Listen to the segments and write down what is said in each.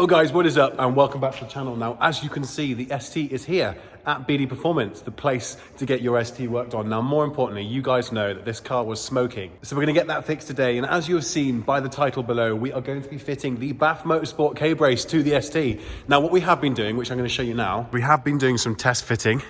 Yo guys, what is up and welcome back to the channel. Now, as you can see, the ST is here at BD Performance, the place to get your ST worked on. Now, more importantly, you guys know that this car was smoking. So we're gonna get that fixed today. And as you have seen by the title below, we are going to be fitting the Baf Motorsport K brace to the ST. Now, what we have been doing, which I'm gonna show you now, we have been doing some test fitting.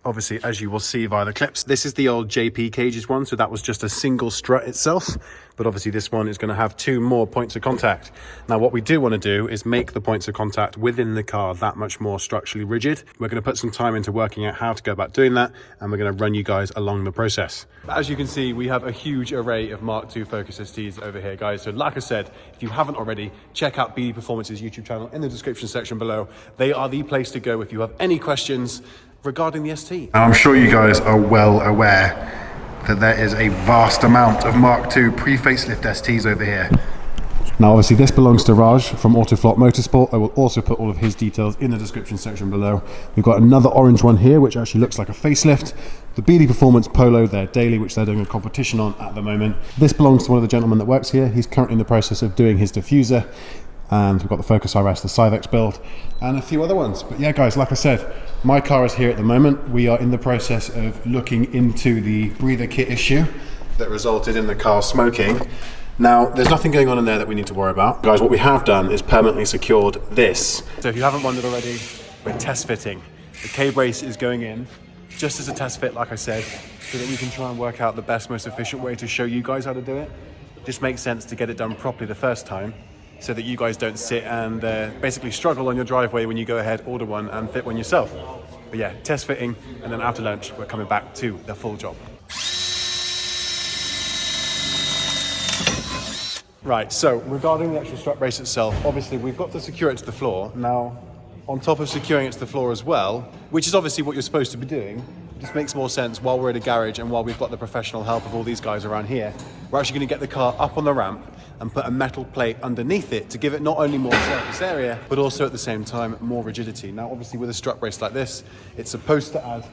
Obviously, as you will see via the clips, this is the old JP Cages one, so that was just a single strut itself. But obviously this one is going to have two more points of contact. Now, what we do want to do is make the points of contact within the car that much more structurally rigid. We're going to put some time into working out how to go about doing that, and we're going to run you guys along the process. As you can see, we have a huge array of Mark II Focus STs over here, guys. So like I said, if you haven't already, check out BD Performance's YouTube channel in the description section below. They are the place to go if you have any questions regarding the ST. Now, I'm sure you guys are well aware that there is a vast amount of Mark II pre-facelift STs over here. Now, obviously this belongs to Raj from Baf Motorsport. I will also put all of his details in the description section below. We've got another orange one here, which actually looks like a facelift. The BD Performance Polo, their daily, which they're doing a competition on at the moment. This belongs to one of the gentlemen that works here. He's currently in the process of doing his diffuser. And we've got the Focus RS, the Cyvex build, and a few other ones. But yeah, guys, like I said, my car is here at the moment. We are in the process of looking into the breather kit issue that resulted in the car smoking. Now, there's nothing going on in there that we need to worry about. Guys, what we have done is permanently secured this. So if you haven't wondered already, we're test fitting. The K-brace is going in just as a test fit, like I said, so that we can try and work out the best, most efficient way to show you guys how to do it. It just makes sense to get it done properly the first time, so that you guys don't sit and basically struggle on your driveway when you go ahead, order one and fit one yourself. But yeah, test fitting, and then after lunch, we're coming back to the full job. Right, so regarding the actual strut brace itself, obviously we've got to secure it to the floor. Now, on top of securing it to the floor as well, which is obviously what you're supposed to be doing, it just makes more sense while we're at a garage and while we've got the professional help of all these guys around here, we're actually gonna get the car up on the ramp and put a metal plate underneath it to give it not only more surface area, but also at the same time, more rigidity. Now, obviously with a strut brace like this, it's supposed to add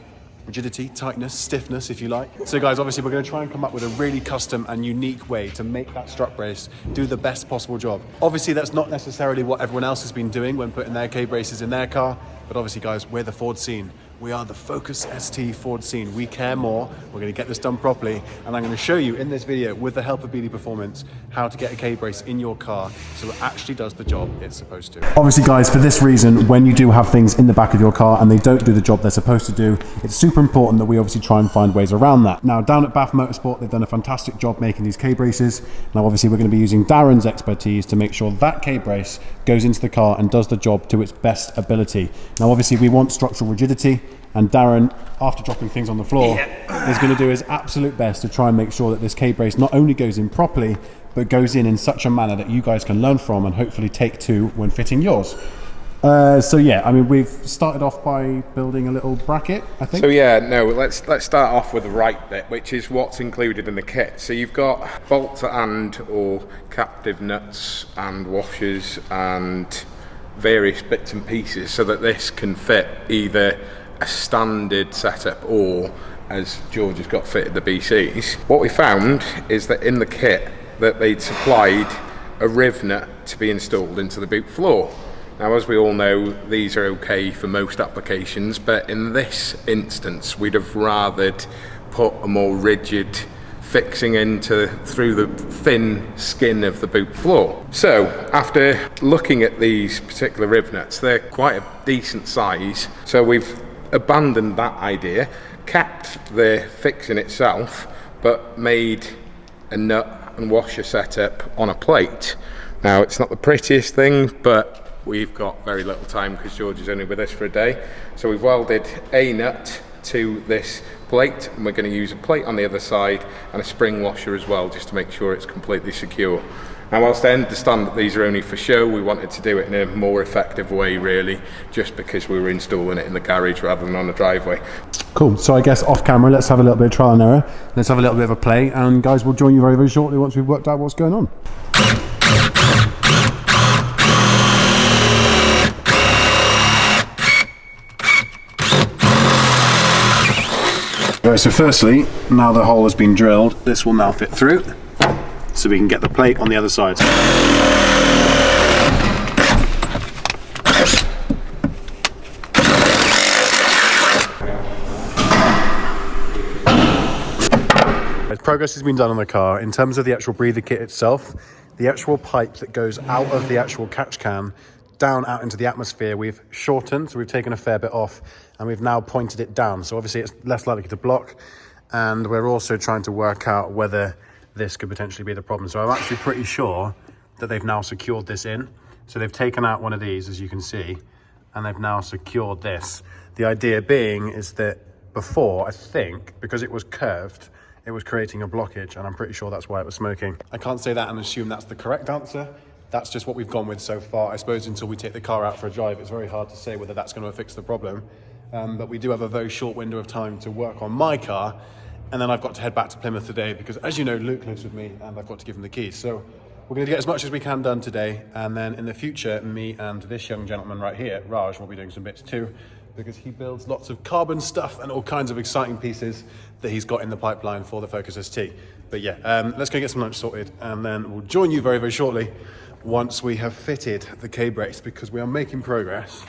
rigidity, tightness, stiffness, if you like. So guys, obviously we're gonna try and come up with a really custom and unique way to make that strut brace do the best possible job. Obviously that's not necessarily what everyone else has been doing when putting their K-braces in their car, but obviously guys, we're the Ford scene. We are the Focus ST Ford scene. We care more. We're going to get this done properly, and I'm going to show you in this video, with the help of BD Performance, how to get a K-brace in your car so it actually does the job it's supposed to. Obviously, guys, for this reason, when you do have things in the back of your car and they don't do the job they're supposed to do, it's super important that we obviously try and find ways around that. Now, down at Baf Motorsport, they've done a fantastic job making these K-braces. Now, obviously, we're going to be using Darren's expertise to make sure that K-brace goes into the car and does the job to its best ability. Now, obviously, we want structural rigidity, and Darren, after dropping things on the floor, is going to do his absolute best to try and make sure that this K-brace not only goes in properly, but goes in such a manner that you guys can learn from and hopefully take to when fitting yours. So yeah, I mean, we've started off by building a little bracket, I think. So yeah, no, let's start off with the right bit, which is what's included in the kit. So you've got bolt and or captive nuts and washers and various bits and pieces so that this can fit either a standard setup or, as George has got fitted, the BCs. What we found is that in the kit that they'd supplied a riv nut to be installed into the boot floor. Now, as we all know, these are okay for most applications, but in this instance we'd have rathered put a more rigid fixing through the thin skin of the boot floor. So after looking at these particular riv nuts, they're quite a decent size, so we've abandoned that idea, kept the fixing itself, but made a nut and washer setup on a plate. Now, it's not the prettiest thing, but we've got very little time because George is only with us for a day. So we've welded a nut to this plate, and we're going to use a plate on the other side and a spring washer as well, just to make sure it's completely secure. Now, whilst I understand that these are only for show, we wanted to do it in a more effective way, really, just because we were installing it in the garage rather than on the driveway. Cool, so I guess off camera, let's have a little bit of trial and error. Let's have a little bit of a play, and guys, we'll join you very, very shortly once we've worked out what's going on. Right, so firstly, now the hole has been drilled, this will now fit through, so we can get the plate on the other side. Progress has been done on the car. In terms of the actual breather kit itself, the actual pipe that goes out of the actual catch can down out into the atmosphere, we've shortened, so we've taken a fair bit off, and we've now pointed it down. So obviously it's less likely to block, and we're also trying to work out whether this could potentially be the problem. So I'm actually pretty sure that they've now secured this in. So they've taken out one of these, as you can see, and they've now secured this. The idea being is that before, I think, because it was curved, it was creating a blockage, and I'm pretty sure that's why it was smoking. I can't say that and assume that's the correct answer. That's just what we've gone with so far. I suppose until we take the car out for a drive, it's very hard to say whether that's going to fix the problem. But we do have a very short window of time to work on my car, and then I've got to head back to Plymouth today because, as you know, Luke lives with me, and I've got to give him the keys. So we're going to get as much as we can done today, and then in the future, me and this young gentleman right here, Raj, will be doing some bits too, because he builds lots of carbon stuff and all kinds of exciting pieces that he's got in the pipeline for the Focus ST. But yeah, let's go get some lunch sorted, and then we'll join you very, very shortly once we have fitted the K-brace, because we are making progress.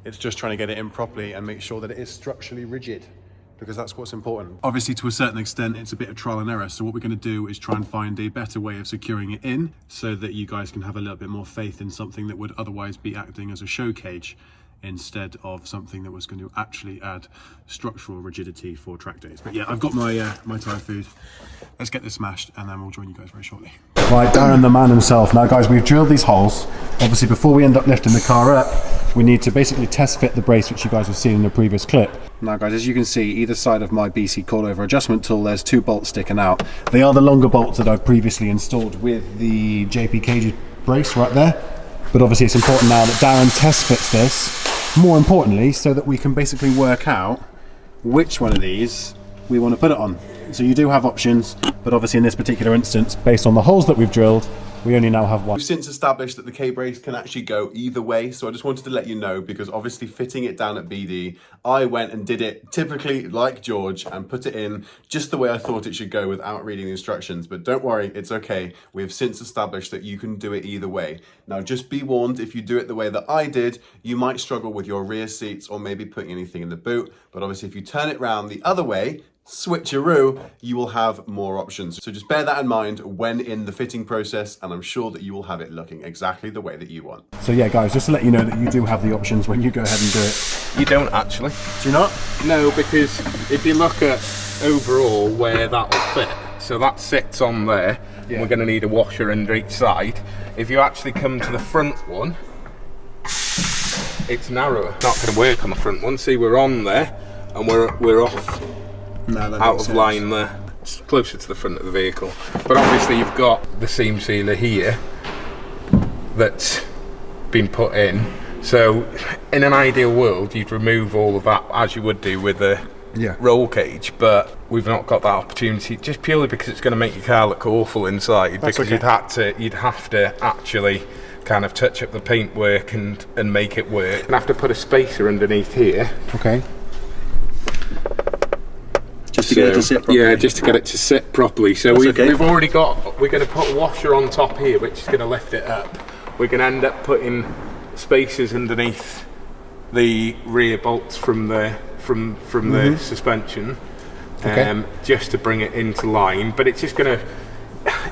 It's just trying to get it in properly and make sure that it is structurally rigid, because that's what's important. Obviously, to a certain extent, it's a bit of trial and error. So what we're going to do is try and find a better way of securing it in so that you guys can have a little bit more faith in something that would otherwise be acting as a show cage instead of something that was going to actually add structural rigidity for track days. But yeah, I've got my my Thai food. Let's get this smashed, and then we'll join you guys very shortly. Right, Darren, the man himself. Now, guys, we've drilled these holes. Obviously, before we end up lifting the car up, we need to basically test fit the brace, which you guys have seen in the previous clip. Now, guys, as you can see, either side of my BC coilover adjustment tool, there's 2 bolts sticking out. They are the longer bolts that I've previously installed with the JP brace right there. But obviously, it's important now that Darren test fits this, more importantly, so that we can basically work out which one of these we want to put it on. So you do have options, but obviously in this particular instance, based on the holes that we've drilled, we only now have one. We've since established that the K-brace can actually go either way, so I just wanted to let you know, because obviously fitting it down at BD, I went and did it typically like George and put it in just the way I thought it should go without reading the instructions. But don't worry, it's okay. We have since established that you can do it either way. Now, just be warned, if you do it the way that I did, you might struggle with your rear seats or maybe putting anything in the boot. But obviously, if you turn it round the other way, switcheroo, you will have more options. So just bear that in mind when in the fitting process, and I'm sure that you will have it looking exactly the way that you want. So yeah, guys, just to let you know that you do have the options when you go ahead and do it. You don't actually. Do you not? No, because if you look at overall where that will fit, so that sits on there, and we're going to need a washer under each side. If you actually come to the front one, it's narrower. Not going to work on the front one. See, we're on there, and we're off. No, out of line there. It's closer to the front of the vehicle. But obviously you've got the seam sealer here that's been put in. So in an ideal world, you'd remove all of that as you would do with a roll cage, but we've not got that opportunity just purely because it's going to make your car look awful inside. That's because you'd have to actually kind of touch up the paintwork and make it work. And have to put a spacer underneath here. Okay. Just to get it to sit properly. Yeah, just to get it to sit properly. So we've already got, we're going to put a washer on top here, which is going to lift it up. We're going to end up putting spacers underneath the rear bolts from the the suspension, just to bring it into line. But it's just going to,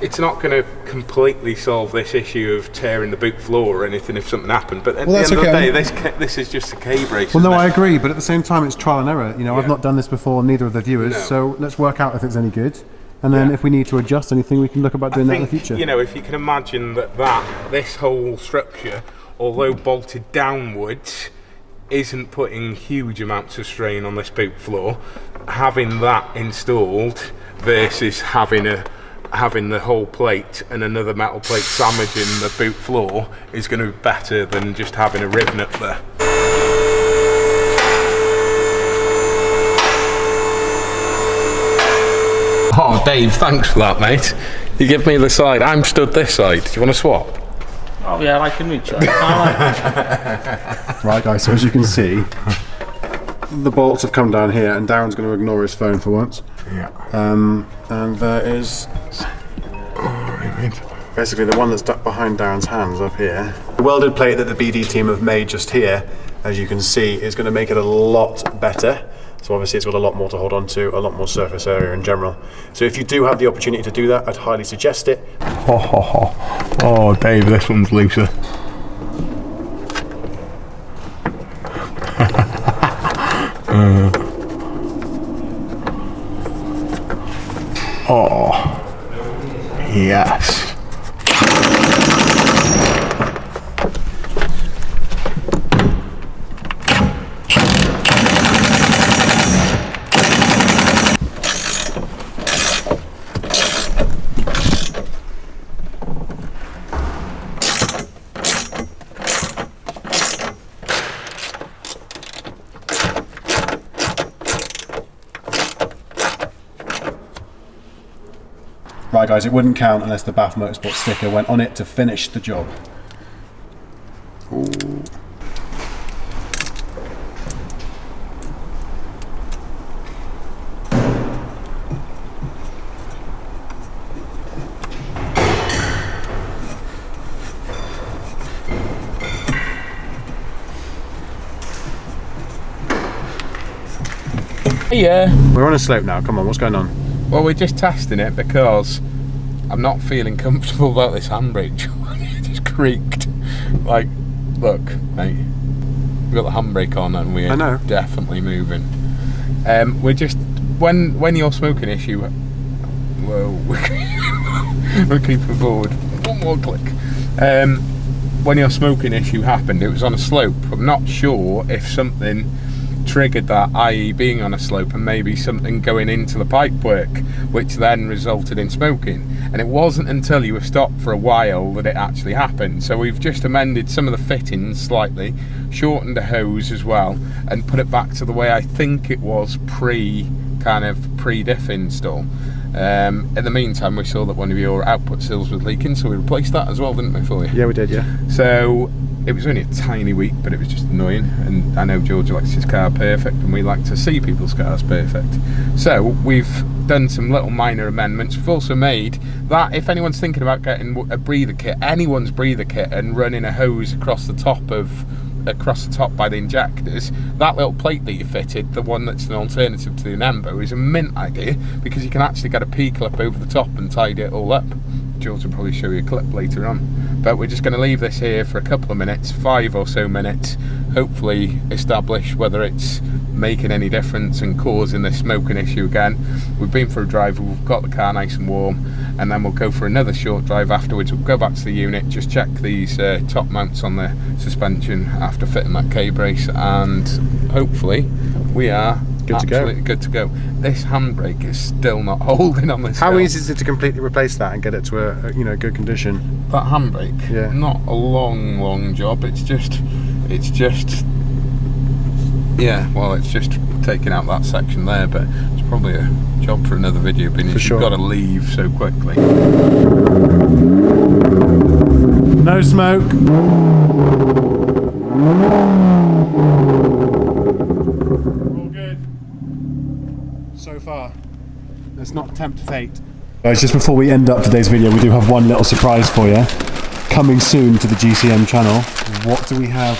it's not going to completely solve this issue of tearing the boot floor or anything if something happened. But at the end of the day, this is just a K-brace. Well, no, I agree, but at the same time, it's trial and error. You know, I've not done this before, neither of the viewers, so let's work out if it's any good. And then if we need to adjust anything, we can look about doing that in the future. You know, if you can imagine this whole structure, although bolted downwards, isn't putting huge amounts of strain on this boot floor, having that installed versus having the whole plate and another metal plate sandwiching the boot floor is going to be better than just having a rivet up there. Oh, Dave, thanks for that, mate. You give me the side. I'm stood this side. Do you want to swap? Oh yeah, I can reach it. Right, guys, so as you can see, the bolts have come down here, and Darren's going to ignore his phone for once. Yeah. And there is basically the one that's stuck behind Darren's hands up here. The welded plate that the BD team have made just here, as you can see, is going to make it a lot better. So obviously it's got a lot more to hold on to, a lot more surface area in general. So if you do have the opportunity to do that, I'd highly suggest it. Oh, Dave, this one's looser. Oh, yes. Right guys, it wouldn't count unless the Baf Motorsport sticker went on it to finish the job. Ooh. Yeah. We're on a slope now, come on, what's going on? Well, we're just testing it because I'm not feeling comfortable about this handbrake. It just creaked. Like, look, mate, we've got the handbrake on and we're definitely moving. We're just, when your smoking issue, whoa, we're keeping forward, one more click. When your smoking issue happened, it was on a slope. I'm not sure if something triggered that, i.e. being on a slope and maybe something going into the pipework, which then resulted in smoking. And it wasn't until you were stopped for a while that it actually happened. So we've just amended some of the fittings slightly, shortened the hose as well, and put it back to the way I think it was pre-diff install. In the meantime, we saw that one of your output seals was leaking, so we replaced that as well, didn't we, for you? Yeah, we did, yeah. So it was only a tiny week, but it was just annoying. And I know George likes his car perfect, and we like to see people's cars perfect. So we've done some little minor amendments. We've also made that, if anyone's thinking about getting a breather kit, anyone's breather kit, and running a hose across the top by the injectors, that little plate that you fitted, the one that's an alternative to the Anembo, is a mint idea, because you can actually get a P-clip over the top and tidy it all up. George will probably show you a clip later on, but we're just going to leave this here for a couple of minutes, 5 or so minutes, hopefully establish whether it's making any difference and causing this smoking issue again. We've been for a drive, we've got the car nice and warm, and then we'll go for another short drive afterwards. We'll go back to the unit, just check these top mounts on the suspension after fitting that K-brace, and hopefully we are absolutely good to go. This handbrake is still not holding on this How hill. easy is it to completely replace that and get it to a good condition? That handbrake, yeah, not a long job. It's just yeah, well, it's just taking out that section there, but it's probably a job for another video, being you've got to leave so quickly. No smoke. All good so far. Let's not tempt fate. Guys, just before we end up today's video, we do have one little surprise for you. Coming soon to the GCM channel. What do we have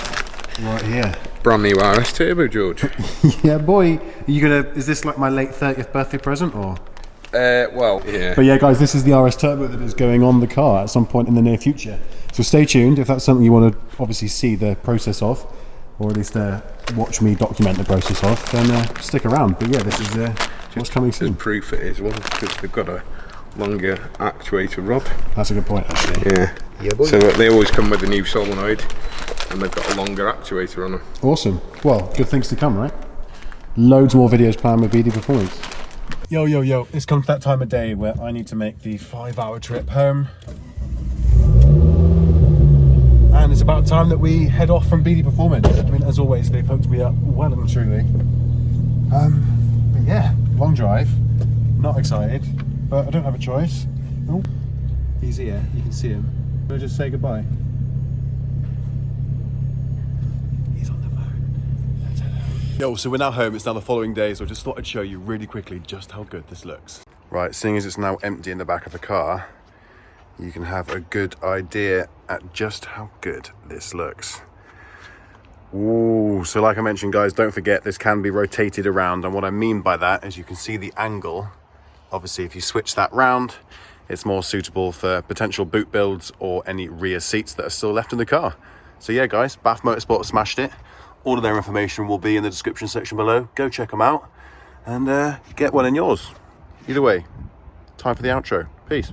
right here? Brand new RS Turbo, George. Yeah, boy. Are you gonna? Is this like my late 30th birthday present, or? Well, yeah. But yeah, guys, this is the RS Turbo that is going on the car at some point in the near future. So stay tuned if that's something you want to obviously see the process of, or at least watch me document the process of. Then stick around. But yeah, this is what's coming soon. There's proof it is, well, because they've got a longer actuator rod. That's a good point, actually. Yeah. Yeah, boy. So they always come with a new solenoid, and they've got a longer actuator on them. Awesome. Well, good things to come, right? Loads more videos planned with BD Performance. Yo, it's come to that time of day where I need to make the 5-hour trip home. And it's about time that we head off from BD Performance. I mean, as always, they've hooked me up well and truly. But yeah, long drive. Not excited, but I don't have a choice. Oh, he's here, you can see him. We'll just say goodbye. He's on the phone. Let's head home. Yo, so we're now home. It's now the following day, so I just thought I'd show you really quickly just how good this looks. Right, seeing as it's now empty in the back of the car, you can have a good idea at just how good this looks. Ooh, so like I mentioned, guys, don't forget this can be rotated around, and what I mean by that is you can see the angle. Obviously, if you switch that round, it's more suitable for potential boot builds or any rear seats that are still left in the car. So yeah, guys, Baf Motorsport smashed it. All of their information will be in the description section below. Go check them out and get one in yours. Either way, time for the outro. Peace.